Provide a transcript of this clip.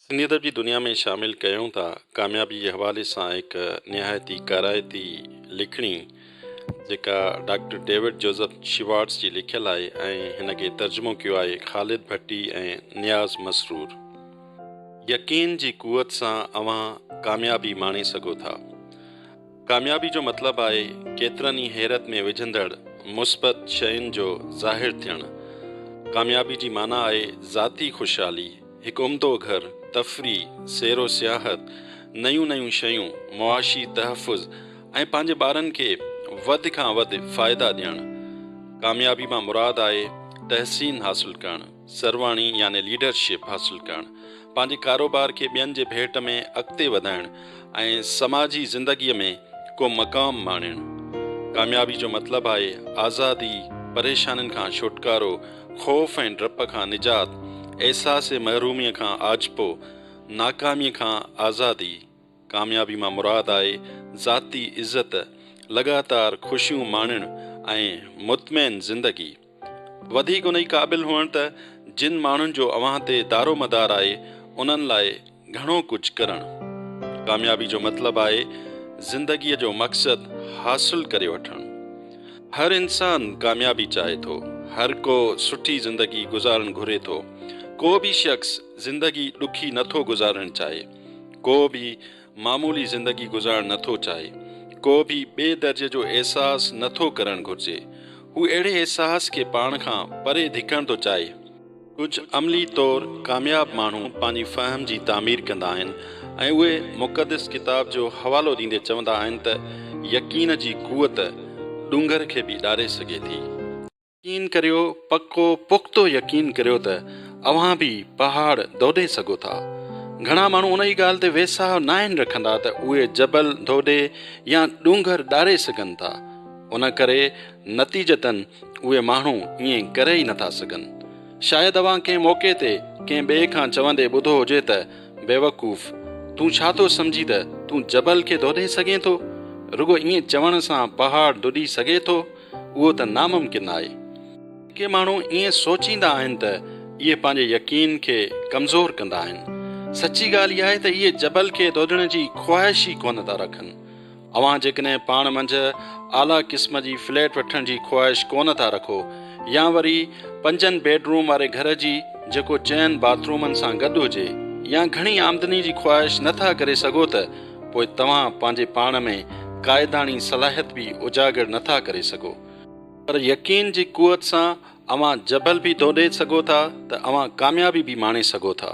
सिंधी अदब जी दुनिया में शामिल कयूं था कामयाबी जे हवाले सां हिकु निहायती काराइती लिखणी जेका डॉक्टर डेविड जोसेफ शिवार्ट्स जी लिखियल आहे ऐं हिन खे तर्जुमो कयो आहे ख़ालिद भट्टी ऐं नियाज़ मसरूर। यकीन जी कुवत सां अवां कामयाबी माणे सघो था। कामयाबी जो मतिलबु आहे केतिरनि ई हैरत में विझंदड़ मुस्बत शयुनि जो ज़ाहिर थियणु। कामयाबी जी माना आहे ज़ाती ख़ुशहाली, हिकु उम्दो घर, तफ़री, सैरो सियाहत, नयूं नयूं शयूं, मुआशी तहफ़ुज़ ऐं पंहिंजे ॿारनि खे वधि खां वधि फ़ाइदा ॾियणु। कामयाबी मां मुराद आहे तहसीन हासिलु करणु, सरवाणी यानी लीडरशिप हासिलु करणु, पंहिंजे कारोबार खे ॿियनि जे भेट में अॻिते वधाइणु ऐं समाजी ज़िंदगीअ में को मक़ाम माणणु। कामयाबी जो मतिलबु आहे आज़ादी, परेशानियुनि खां छुटकारो, ख़ौफ़ ऐं डप खां निजात, एहसास महरूमीअ खां आजपो, नाकामीअ खां आज़ादी। कामयाबी मां मुराद आहे ज़ाती इज़त, लगातार ख़ुशियूं माणणु ऐं मुतमइन ज़िंदगी। वधीक उन ई क़ाबिल हुअणु त जिन माण्हुनि जो अव्हां ते दारो मदार आहे उन्हनि लाइ घणो कुझु करणु। कामयाबी जो मतिलबु आहे ज़िंदगीअ जो मक़सदु हासिलु करे वठणु। हर इंसान कामयाबी चाहे थो, हर को सुठी ज़िंदगी गुज़ारणु घुरे थो। को बि शख़्स ज़िंदगी ॾुखी नथो गुज़ारणु चाहे, को बि मामूली ज़िंदगी गुज़ारणु नथो चाहे, को बि ॿिए दर्जे जो अहसासु नथो करणु घुरिजे। हू अहिड़े अहसास खे पाण खां परे धिकणु थो चाहे। कुझु अमली तौरु कामयाब माण्हू पंहिंजी फ़हम जी तामीर कंदा आहिनि ऐं उहे मुक़दस किताब जो हवालो ॾींदे चवंदा आहिनि त यकीन जी कुवत ॾूंगर खे बि ॾारे सघे थी। यकीन करियो, पको पुख़्तो यकीन करियो त अव्हां बि पहाड़ दोड़े सघो था। घणा माण्हू उन ई ॻाल्हि ते वेसाह न आहिनि रखंदा त उहे जबल दोड़े या ॾूंगर ॾारे सघनि था। उन करे नतीजतन उहे माण्हू ईअं करे ई नथा सघनि। शायदि अव्हां कंहिं मौक़े ते कंहिं ॿिए खां चवंदे ॿुधो हुजे त बेवकूफ़, तूं छा थो सम्झी त तूं जबल खे दोड़े सघे थो? रुगो ईअं चवण सां पहाड़ दुॾी सघे थो? उहो त नामुमकिन आहे। के माण्हू ईअं सोचींदा आहिनि त इहे पंहिंजे यकीन खे कमज़ोर कंदा आहिनि। सची ॻाल्हि इहा आहे त इहे जबल खे दोड़ण जी ख़्वाहिश ई कोन था रखनि। अव्हां जेकॾहिं पाण मंझि आला क़िस्म जी फ्लैट वठण जी ख़्वाहिश कोन था रखो या वरी 5 बेडरूम वारे घर जी जेको 4 बाथरूमनि सां गॾु हुजे या घणी आमदनी जी ख़्वाहिश नथा करे सघो त पोइ तव्हां पंहिंजे पाण में क़ाइदानी सलाहियत बि उजागर नथा करे सघो। पर यकीन जी कुवत सां अव्हां जबल बि दोड़े सघो था त अव्हां कामयाबी बि माणे सघो था।